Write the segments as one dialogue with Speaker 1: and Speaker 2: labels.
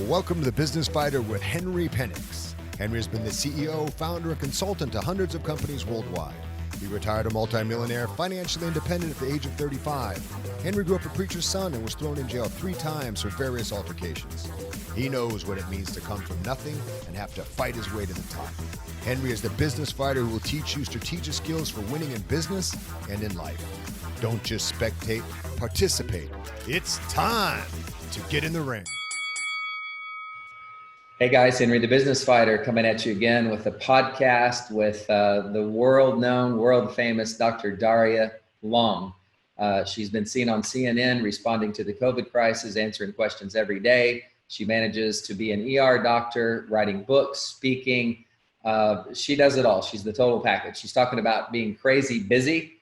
Speaker 1: Welcome to The Business Fighter with Henry Penix. Henry has been the CEO, founder, and consultant to hundreds of companies worldwide. He retired a multimillionaire, financially independent at the age of 35. Henry grew up a preacher's son and was thrown in jail 3 times for various altercations. He knows what it means to come from nothing and have to fight his way to the top. Henry is the business fighter who will teach you strategic skills for winning in business and in life. Don't just spectate, participate. It's time to get in the ring.
Speaker 2: Hey guys, Henry the Business Fighter coming at you again with a podcast with the world-known, world-famous Dr. Darria Long. She's been seen on CNN responding to the COVID crisis, answering questions every day. She manages to be an ER doctor, writing books, speaking. She does it all. She's the total package. She's talking about being crazy busy.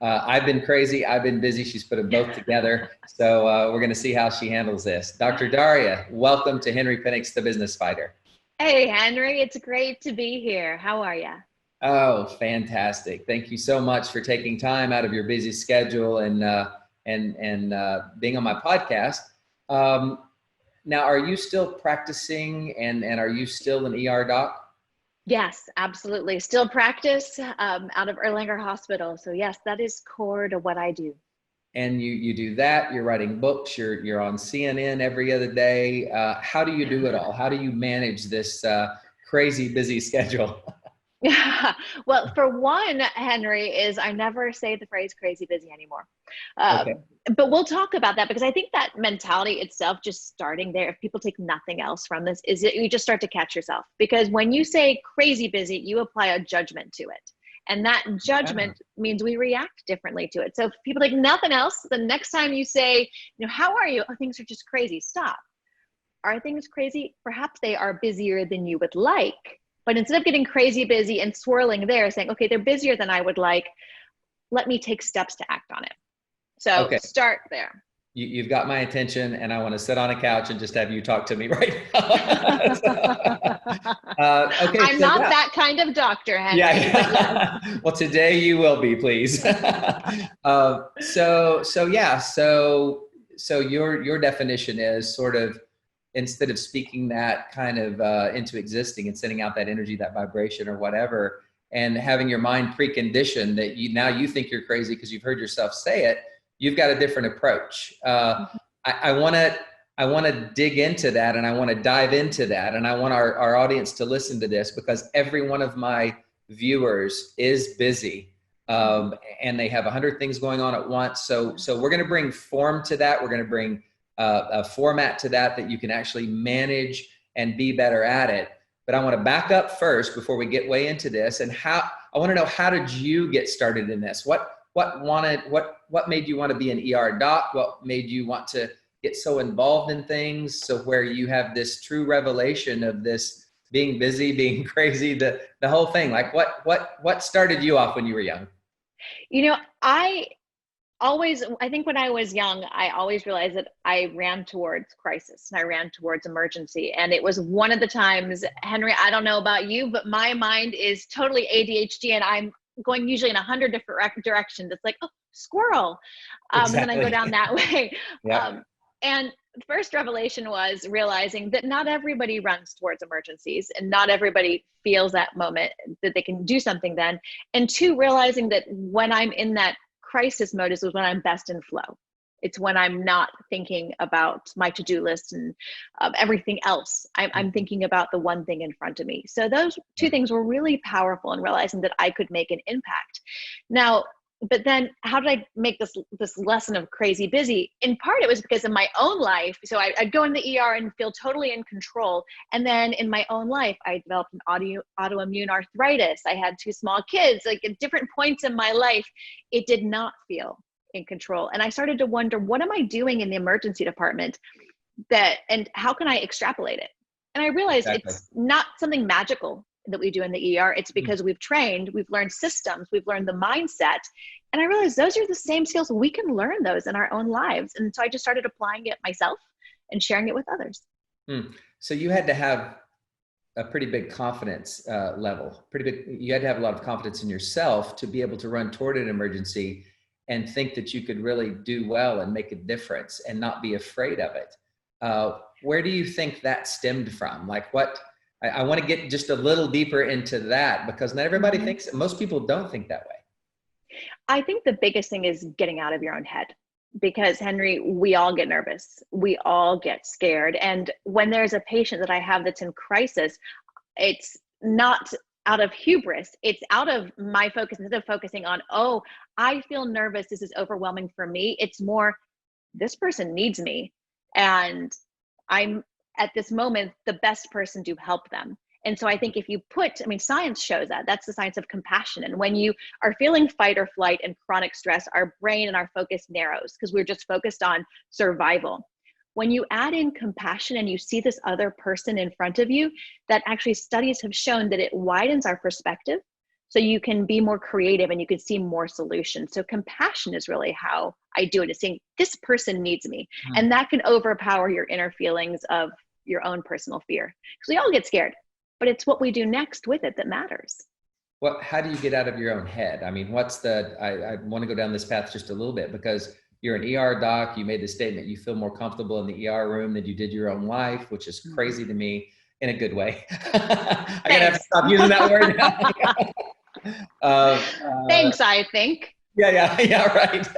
Speaker 2: I've been crazy. I've been busy. She's put them both together. So we're going to see how she handles this. Dr. Darria, welcome to Henry Penix, the Business Fighter.
Speaker 3: Hey, Henry. It's great to be here. How are you?
Speaker 2: Oh, fantastic. Thank you so much for taking time out of your busy schedule and being on my podcast. Now, are you still practicing and are you still an ER doc?
Speaker 3: Yes, absolutely. Still practice out of Erlanger Hospital. So yes, that is core to what I do.
Speaker 2: And you do that, you're writing books, you're on CNN every other day. How do you do it all? How do you manage this crazy busy schedule?
Speaker 3: Well, for one, Henry, is I never say the phrase crazy busy anymore.
Speaker 2: Okay.
Speaker 3: But we'll talk about that because I think that mentality itself, just starting there, if people take nothing else from this, is that you just start to catch yourself. Because when you say crazy busy, you apply a judgment to it. And that judgment means we react differently to it. So if people take nothing else, the next time you say, how are you? Oh, things are just crazy. Stop. Are things crazy? Perhaps they are busier than you would like. But instead of getting crazy busy and swirling there, saying, okay, they're busier than I would like, let me take steps to act on it. So Start there.
Speaker 2: You've got my attention and I want to sit on a couch and just have you talk to me right now.
Speaker 3: I'm not that kind of doctor, Henry.
Speaker 2: Yeah. Well, today you will be, please. So your definition is sort of, instead of speaking that kind of into existing and sending out that energy, that vibration or whatever, and having your mind preconditioned that you think you're crazy because you've heard yourself say it, you've got a different approach. I want to dig into that and I want to dive into that. And I want our audience to listen to this because every one of my viewers is busy and they have 100 things going on at once. So we're going to bring form to that. We're going to bring a format to that you can actually manage and be better at it. But I want to back up first before we get way into this. And I want to know, how did you get started in this? What made you want to be an ER doc? What made you want to get so involved in things? So where you have this true revelation of this being busy, being crazy, the whole thing. Like what started you off when you were young?
Speaker 3: I think when I was young, I always realized that I ran towards crisis and I ran towards emergency. And it was one of the times, Henry, I don't know about you, but my mind is totally ADHD and I'm going usually in 100 different directions. It's like, oh, squirrel. Exactly. And then I go down that way. Yep. And the first revelation was realizing that not everybody runs towards emergencies and not everybody feels that moment that they can do something then. And 2, realizing that when I'm in that crisis mode is when I'm best in flow. It's when I'm not thinking about my to-do list and everything else. I'm thinking about the one thing in front of me. So those 2 things were really powerful in realizing that I could make an impact. Now, but then how did I make this lesson of crazy busy? In part, it was because in my own life, so I'd go in the ER and feel totally in control. And then in my own life, I developed an autoimmune arthritis. I had 2 small kids. Like at different points in my life, it did not feel in control. And I started to wonder, what am I doing in the emergency department and how can I extrapolate it? And I realized It's not something magical that we do in the ER. It's because we've learned systems, we've learned the mindset. And I realized those are the same skills. We can learn those in our own lives. And so I just started applying it myself and sharing it with others.
Speaker 2: So you had to have a pretty big confidence level, you had to have a lot of confidence in yourself to be able to run toward an emergency and think that you could really do well and make a difference and not be afraid of it. Where do you think that stemmed from? Like what, I want to get just a little deeper into that, because not everybody thinks, most people don't think that way.
Speaker 3: I think the biggest thing is getting out of your own head. Because Henry, we all get nervous. We all get scared. And when there's a patient that I have that's in crisis, it's not out of hubris. It's out of my focus. Instead of focusing on, oh, I feel nervous, this is overwhelming for me. It's more, this person needs me. And I'm at this moment the best person to help them. And so I think if you put, I mean, science shows that. That's the science of compassion. And when you are feeling fight or flight and chronic stress, our brain and our focus narrows because we're just focused on survival. When you add in compassion and you see this other person in front of you, that actually studies have shown that it widens our perspective. So you can be more creative and you can see more solutions. So compassion is really how I do it, is saying this person needs me. And that can overpower your inner feelings of your own personal fear. Because we all get scared. But it's what we do next with it that matters.
Speaker 2: How do you get out of your own head? I mean, I want to go down this path just a little bit, because you're an ER doc. You made the statement, you feel more comfortable in the ER room than you did your own life, which is crazy to me in a good way. I'm going to have to stop using that word now.
Speaker 3: Thanks, I think.
Speaker 2: Yeah, right.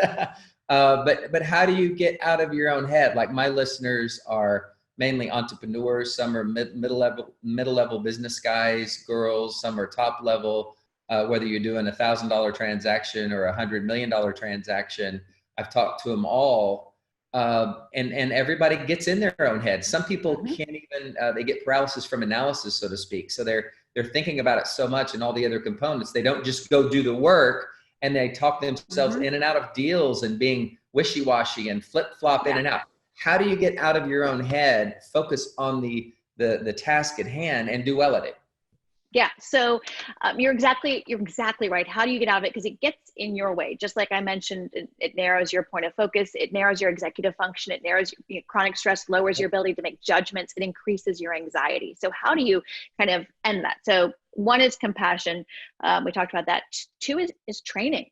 Speaker 2: But how do you get out of your own head? Like, my listeners are mainly entrepreneurs. Some are middle level business guys, girls. Some are top level. Whether you're doing $1,000 transaction or $100 million transaction, I've talked to them all, and everybody gets in their own head. Some people can't even. They get paralysis from analysis, so to speak. So they're thinking about it so much and all the other components. They don't just go do the work, and they talk themselves in and out of deals and being wishy-washy and flip-flop in and out. How do you get out of your own head, focus on the task at hand, and do well at it?
Speaker 3: Yeah, so you're exactly right. How do you get out of it? Because it gets in your way. Just like I mentioned, it narrows your point of focus. It narrows your executive function. It narrows your chronic stress, lowers your ability to make judgments. It increases your anxiety. So how do you kind of end that? So one is compassion. We talked about that. Two is training.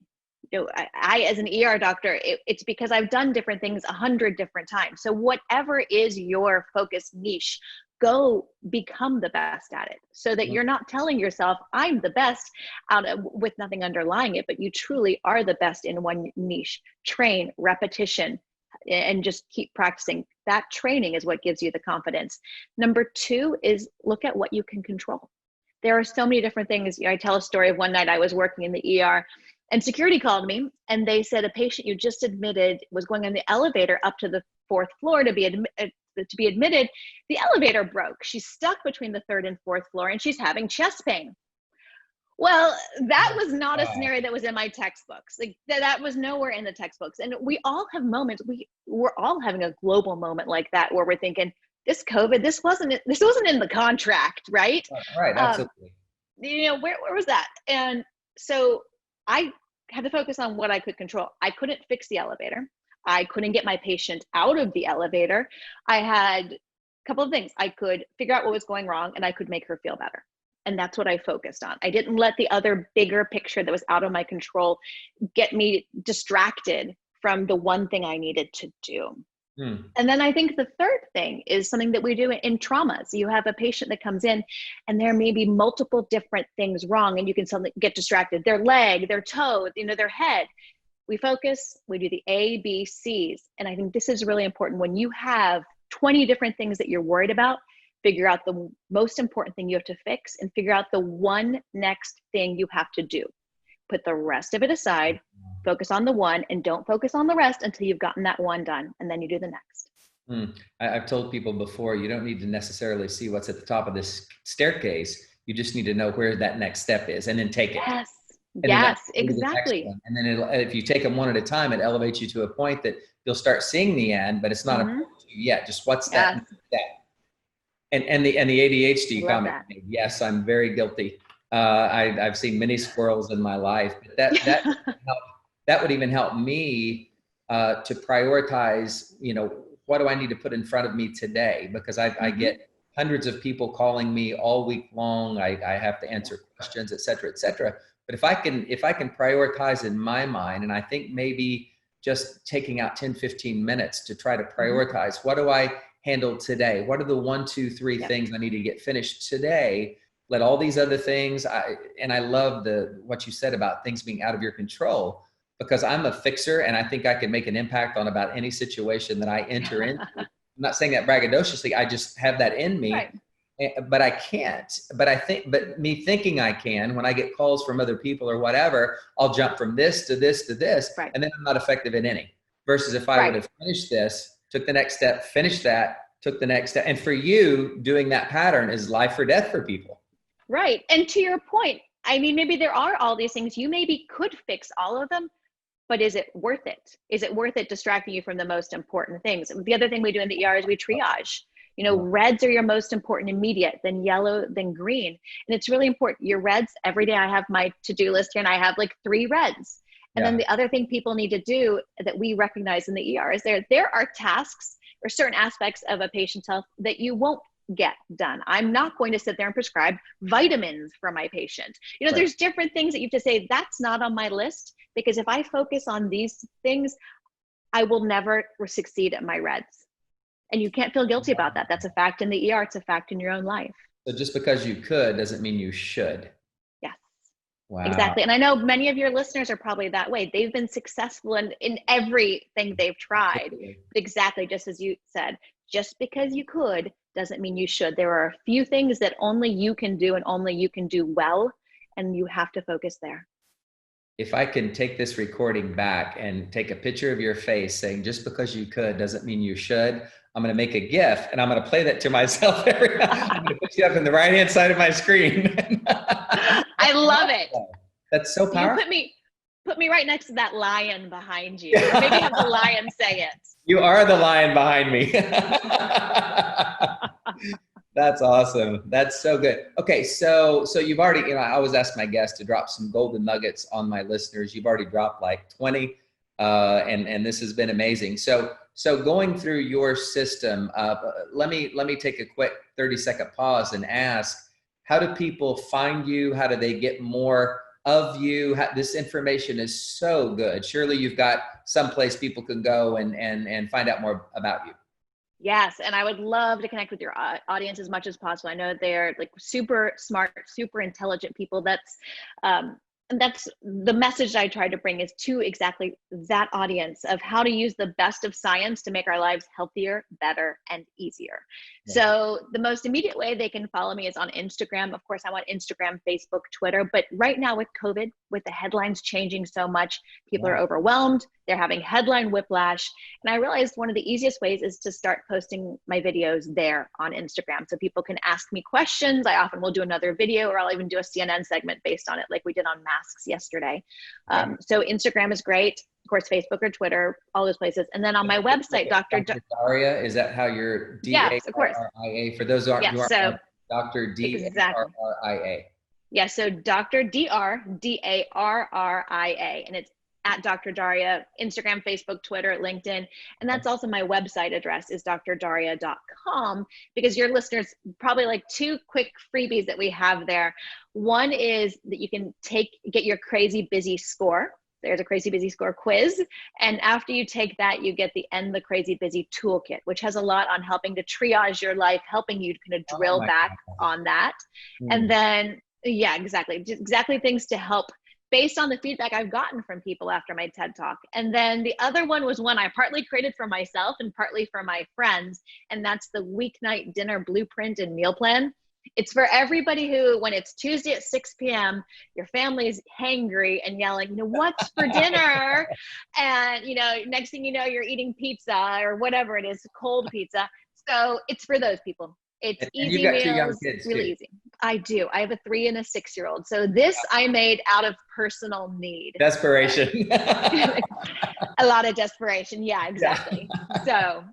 Speaker 3: You know, I as an ER doctor, it's because I've done different things 100 different times. So whatever is your focus niche, go become the best at it, so that you're not telling yourself, I'm the best with nothing underlying it, but you truly are the best in one niche. Train, repetition, and just keep practicing. That training is what gives you the confidence. Number two is look at what you can control. There are so many different things. I tell a story of one night I was working in the ER, and security called me and they said a patient you just admitted was going on the elevator up to the 4th floor to be admitted. The elevator broke. She's stuck between the 3rd and 4th floor and she's having chest pain. Well, that was not a scenario that was in my textbooks. Like that was nowhere in the textbooks. And we all have moments. We're all having a global moment like that where we're thinking, this COVID, this wasn't in the contract, right?
Speaker 2: Right, absolutely.
Speaker 3: Where was that? And so I had to focus on what I could control. I couldn't fix the elevator. I couldn't get my patient out of the elevator. I had a couple of things. I could figure out what was going wrong and I could make her feel better. And that's what I focused on. I didn't let the other bigger picture that was out of my control get me distracted from the one thing I needed to do. And then I think the third thing is something that we do in traumas. You have a patient that comes in and there may be multiple different things wrong and you can suddenly get distracted. Their leg, their toe, their head. We focus, we do the A, B, C's. And I think this is really important. When you have 20 different things that you're worried about, figure out the most important thing you have to fix and figure out the one next thing you have to do. Put the rest of it aside, focus on the one, and don't focus on the rest until you've gotten that one done. And then you do the next.
Speaker 2: I've told people before, you don't need to necessarily see what's at the top of this staircase. You just need to know where that next step is and then take it.
Speaker 3: Yes, exactly.
Speaker 2: And then if you take them one at a time, it elevates you to a point that you'll start seeing the end, but it's not a point to you yet. Just what's that next step? And the ADHD comment. Yes, I'm very guilty. I've seen many squirrels in my life. But that would even help me to prioritize. What do I need to put in front of me today? Because I get hundreds of people calling me all week long. I have to answer questions, et cetera, et cetera. But if I can prioritize in my mind, and I think maybe just taking out 10, 15 minutes to try to prioritize, what do I handle today? What are the 1, 2, 3
Speaker 3: Yep.
Speaker 2: things I need to get finished today? Let all these other things, and I love what you said about things being out of your control, because I'm a fixer and I think I can make an impact on about any situation that I enter into. I'm not saying that braggadociously, I just have that in me.
Speaker 3: Right.
Speaker 2: But I can't. But me thinking I can, when I get calls from other people or whatever, I'll jump from this to this to this,
Speaker 3: Right.
Speaker 2: and then I'm not effective in any. Versus if I would have finished this, took the next step, finished that, took the next step. And for you, doing that pattern is life or death for people.
Speaker 3: Right. And to your point, I mean, maybe there are all these things you maybe could fix all of them, but is it worth it? Is it worth it distracting you from the most important things? The other thing we do in the ER is we triage. You know, reds are your most important immediate, then yellow, then green. And it's really important. Your reds, every day I have my to-do list here and I have like 3 reds. And then the other thing people need to do that we recognize in the ER is there are tasks or certain aspects of a patient's health that you won't get done. I'm not going to sit there and prescribe vitamins for my patient. You know, there's different things that you have to say, that's not on my list, because if I focus on these things, I will never succeed at my reds. And you can't feel guilty about that. That's a fact in the ER. It's a fact in your own life.
Speaker 2: So just because you could doesn't mean you should.
Speaker 3: Yes.
Speaker 2: Wow.
Speaker 3: Exactly. And I know many of your listeners are probably that way. They've been successful in everything they've tried. Exactly. Just as you said, just because you could doesn't mean you should. There are a few things that only you can do and only you can do well. And you have to focus there.
Speaker 2: If I can take this recording back and take a picture of your face saying, just because you could doesn't mean you should, I'm going to make a GIF and I'm going to play that to myself. I'm going to put you up in the right-hand side of my screen.
Speaker 3: I love it.
Speaker 2: That's so powerful.
Speaker 3: You put me right next to that lion behind you. Or maybe have the lion say it.
Speaker 2: You are the lion behind me. That's awesome. That's so good. Okay, so you've already, you know, I always ask my guests to drop some golden nuggets on my listeners. You've already dropped like 20, and this has been amazing. So going through your system, let me take a quick 30-second pause and ask, how do people find you? How do they get more of you? This information is so good. Surely you've got someplace people can go and find out more about you.
Speaker 3: Yes, and I would love to connect with your audience as much as possible. I know they're like super smart, super intelligent people. And that's the message I try to bring, is to exactly that audience of how to use the best of science to make our lives healthier, better, and easier. Yeah. So the most immediate way they can follow me is on Instagram. Of course, I'm on Instagram, Facebook, Twitter. But right now with COVID, with the headlines changing so much, people are overwhelmed. They're having headline whiplash. And I realized one of the easiest ways is to start posting my videos there on Instagram. So people can ask me questions. I often will do another video, or I'll even do a CNN segment based on it, like we did on masks yesterday. So Instagram is great. Of course, Facebook or Twitter, all those places. And then on my website, Dr.
Speaker 2: Darria, is that how you're
Speaker 3: Yes, of course.
Speaker 2: D-A-R-R-I-A? For those who aren't,
Speaker 3: so
Speaker 2: Dr. D-A-R-R-I-A.
Speaker 3: Yeah, so Dr. D-R, D-A-R-R-I-A. And it's at Dr. Darria, Instagram, Facebook, Twitter, LinkedIn. And that's also my website address is drdarria.com, because your listeners probably like 2 quick freebies that we have there. One is that you can get your crazy busy score. There's a crazy busy score quiz. And after you take that, you get the End the Crazy Busy toolkit, which has a lot on helping to triage your life, helping you to kind of drill back on that. And then, yeah, exactly things to help based on the feedback I've gotten from people after my TED Talk. And then the other one was one I partly created for myself and partly for my friends. And that's the weeknight dinner blueprint and meal plan. It's for everybody who, when it's Tuesday at 6 p.m., your family's hangry and yelling, you know, what's for dinner? And, you know, next thing you know, you're eating pizza or whatever it is, cold pizza. So it's for those people. It's easy meals, 2 young kids, really easy. I do. I have a 3 and a 6-year-old. So this I made out of personal need.
Speaker 2: Desperation.
Speaker 3: A lot of desperation. Yeah, exactly. So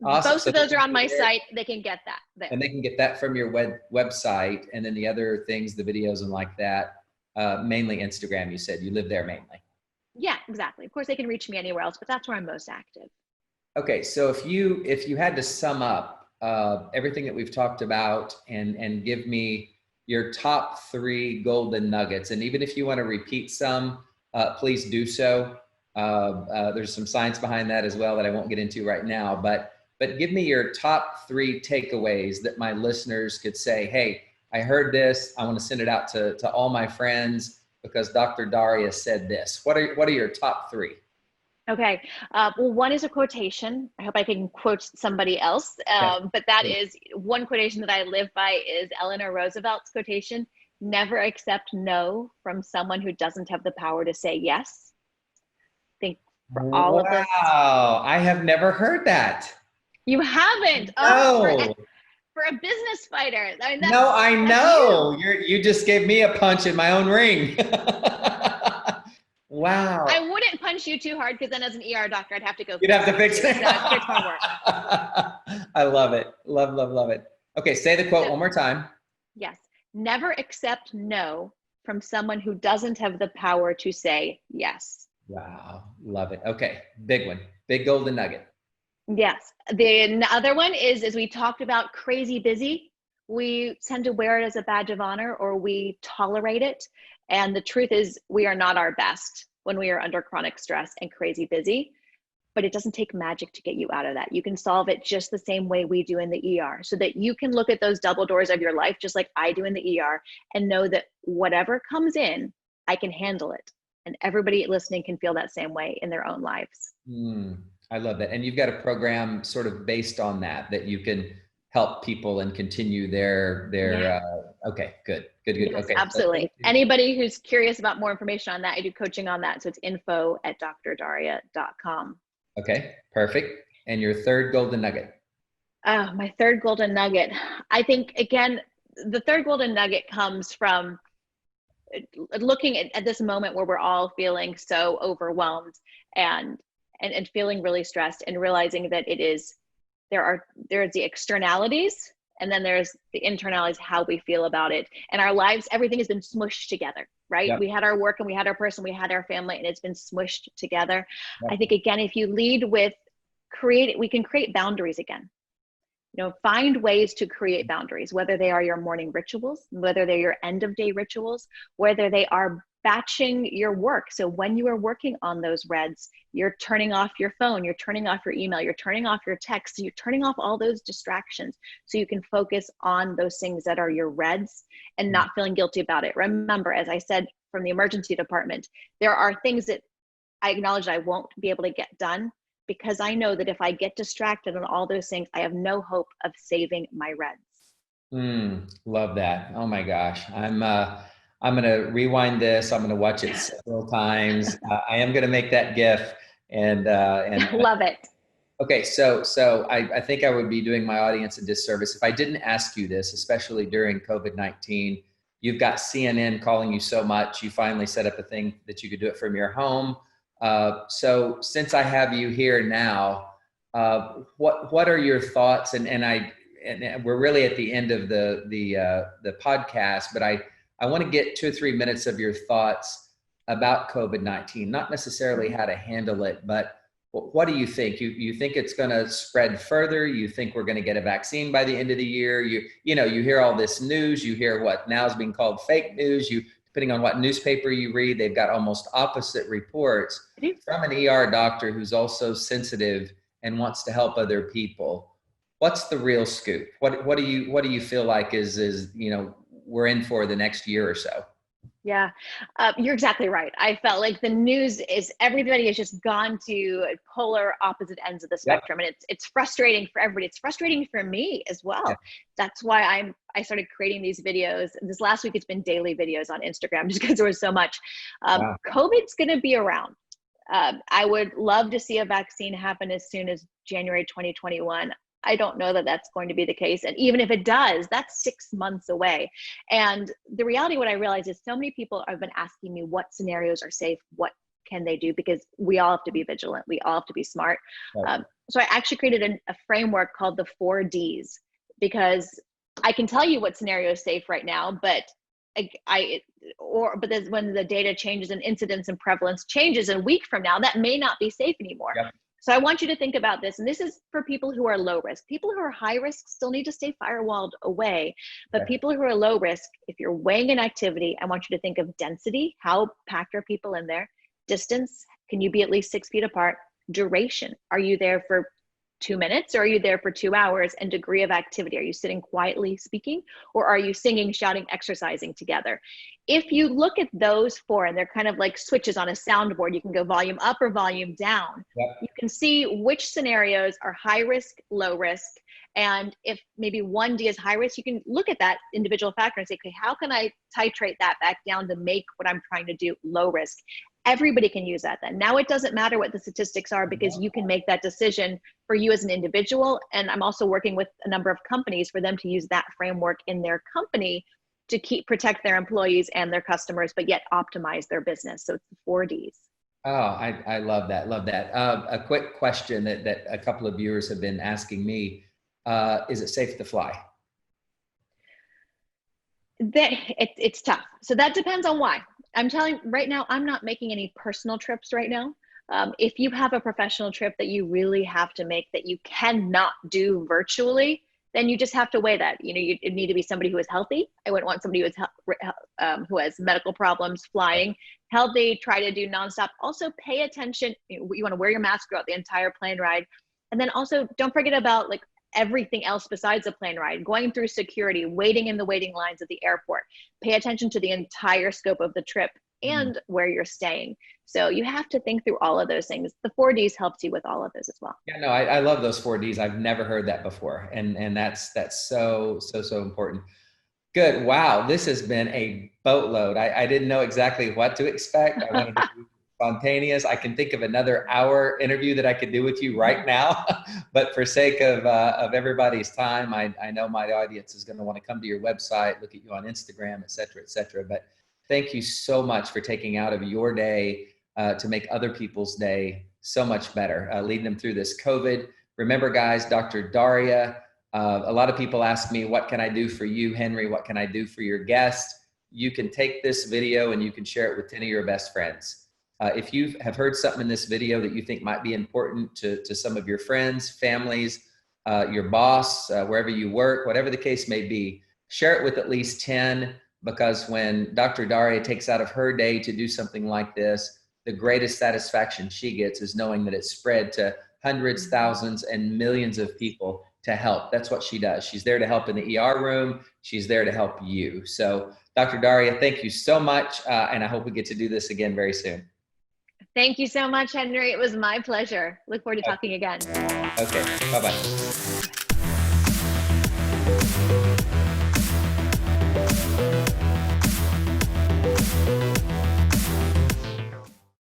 Speaker 3: awesome. Both of those are on my site. They can get that there.
Speaker 2: And they can get that from your website. And then the other things, the videos and like that, mainly Instagram, you said. You live there mainly.
Speaker 3: Yeah, exactly. Of course, they can reach me anywhere else, but that's where I'm most active.
Speaker 2: Okay, so if you had to sum up everything that we've talked about and give me your top 3 golden nuggets, and even if you want to repeat some, please do so. There's some science behind that as well that I won't get into right now, but but give me your top 3 takeaways that my listeners could say, hey, I heard this. I want to send it out to all my friends because Dr. Darria said this. What are your top 3?
Speaker 3: Okay. Well, one is a quotation. I hope I can quote somebody else. But that is one quotation that I live by is Eleanor Roosevelt's quotation: never accept no from someone who doesn't have the power to say yes. I think for all of us.
Speaker 2: Wow. I have never heard that.
Speaker 3: You haven't?
Speaker 2: No.
Speaker 3: Oh, for a business fighter. I mean,
Speaker 2: No, I know.
Speaker 3: you.
Speaker 2: You just gave me a punch in my own ring. Wow.
Speaker 3: I wouldn't punch you too hard because then as an ER doctor, I'd have to go.
Speaker 2: You'd have to fix it.
Speaker 3: Fix my work.
Speaker 2: I love it. Love it. Okay, say the quote one more time.
Speaker 3: Yes. Never accept no from someone who doesn't have the power to say yes.
Speaker 2: Wow. Love it. Okay. Big one. Big golden nugget.
Speaker 3: Yes. The other one is, as we talked about, crazy busy. We tend to wear it as a badge of honor, or we tolerate it. And the truth is, we are not our best when we are under chronic stress and crazy busy, but it doesn't take magic to get you out of that. You can solve it just the same way we do in the ER, so that you can look at those double doors of your life, just like I do in the ER, and know that whatever comes in, I can handle it. And everybody listening can feel that same way in their own lives.
Speaker 2: I love that. And you've got a program sort of based on that you can help people and continue their okay, good.
Speaker 3: Yes,
Speaker 2: okay.
Speaker 3: Absolutely.
Speaker 2: So,
Speaker 3: anybody who's curious about more information on that, I do coaching on that. So it's info@drdarria.com.
Speaker 2: Okay, perfect. And your third golden nugget?
Speaker 3: My third golden nugget. I think, again, the third golden nugget comes from looking at this moment where we're all feeling so overwhelmed and feeling really stressed, and realizing that there's the externalities, and then there's the internalities, how we feel about it. And our lives, everything has been smushed together, right? Yep. We had our work and we had our person, we had our family, and it's been smushed together. Yep. I think, again, if you lead with we can create boundaries again. Find ways to create boundaries, whether they are your morning rituals, whether they're your end of day rituals, whether they are batching your work. So when you are working on those reds, you're turning off your phone, you're turning off your email, you're turning off your text, you're turning off all those distractions so you can focus on those things that are your reds and not feeling guilty about it. Remember, as I said, from the emergency department, there are things that I acknowledge I won't be able to get done, because I know that if I get distracted on all those things, I have no hope of saving my reds.
Speaker 2: Love that. Oh my gosh. I'm going to rewind this. I'm going to watch it several times. I am going to make that GIF and
Speaker 3: love it.
Speaker 2: Okay. So I think I would be doing my audience a disservice if I didn't ask you this, especially during COVID-19. You've got CNN calling you so much. You finally set up a thing that you could do it from your home. So since I have you here now, what are your thoughts? And we're really at the end of the podcast, but I want to get 2 or 3 minutes of your thoughts about COVID-19, not necessarily how to handle it, but what do you think? You think it's going to spread further? You think we're going to get a vaccine by the end of the year? You hear all this news, you hear what now is being called fake news. Depending on what newspaper you read, they've got almost opposite reports from an ER doctor who's also sensitive and wants to help other people. What's the real scoop? What do you feel like is we're in for the next year or so?
Speaker 3: Yeah, you're exactly right. I felt like the news is, everybody has just gone to polar opposite ends of the spectrum. Yep. And it's frustrating for everybody. It's frustrating for me as well. Yeah. That's why I started creating these videos. This last week, it's been daily videos on Instagram just because there was so much. Wow. COVID's going to be around. I would love to see a vaccine happen as soon as January 2021. I don't know that that's going to be the case. And even if it does, that's 6 months away. And the reality, what I realize is so many people have been asking me what scenarios are safe, what can they do? Because we all have to be vigilant. We all have to be smart. Right. So I actually created a framework called the 4 Ds, because I can tell you what scenario is safe right now, but when the data changes and incidence and prevalence changes a week from now, that may not be safe anymore. Yep. So I want you to think about this, and this is for people who are low risk. People who are high risk still need to stay firewalled away, but people who are low risk, if you're weighing an activity, I want you to think of density. How packed are people in there? Distance, can you be at least 6 feet apart? Duration, are you there for 2 minutes, or are you there for 2 hours? And degree of activity. Are you sitting quietly speaking, or are you singing, shouting, exercising together? If you look at those four, and they're kind of like switches on a soundboard, you can go volume up or volume down.
Speaker 2: Yep.
Speaker 3: You can see which scenarios are high risk, low risk. And if maybe 1D is high risk, you can look at that individual factor and say, okay, how can I titrate that back down to make what I'm trying to do low risk? Everybody can use that then. Now it doesn't matter what the statistics are, because you can make that decision for you as an individual. And I'm also working with a number of companies for them to use that framework in their company to protect their employees and their customers, but yet optimize their business. So it's the 4Ds.
Speaker 2: Oh, I love that. Love that. A quick question that a couple of viewers have been asking me. Is it safe to fly?
Speaker 3: It's tough. So that depends on why. I'm telling you right now, I'm not making any personal trips right now. If you have a professional trip that you really have to make that you cannot do virtually, then you just have to weigh that. You know, you need to be somebody who is healthy. I wouldn't want somebody who has medical problems flying. Healthy, try to do nonstop. Also pay attention. You want to wear your mask throughout the entire plane ride. And then also don't forget about like everything else besides a plane ride, going through security, waiting in the waiting lines at the airport. Pay attention to the entire scope of the trip and where you're staying. So you have to think through all of those things. The 4Ds helps you with all of those as well.
Speaker 2: Yeah, no, I love those 4Ds. I've never heard that before. And that's so important. Good. Wow. This has been a boatload. I didn't know exactly what to expect. I wanted to be spontaneous. I can think of another hour interview that I could do with you right now, but for sake of everybody's time, I know my audience is going to want to come to your website, look at you on Instagram, et cetera, et cetera. But thank you so much for taking out of your day to make other people's day so much better, leading them through this COVID. Remember, guys, Dr. Darria. A lot of people ask me, what can I do for you, Henry? What can I do for your guest? You can take this video and you can share it with 10 of your best friends. If you have heard something in this video that you think might be important to some of your friends, families, your boss, wherever you work, whatever the case may be, share it with at least 10, because when Dr. Darria takes out of her day to do something like this, the greatest satisfaction she gets is knowing that it's spread to hundreds, thousands, and millions of people to help. That's what she does. She's there to help in the ER room. She's there to help you. So Dr. Darria, thank you so much. And I hope we get to do this again very soon.
Speaker 3: Thank you so much, Henry. It was my pleasure. Look forward to talking again.
Speaker 2: Okay. Bye-bye.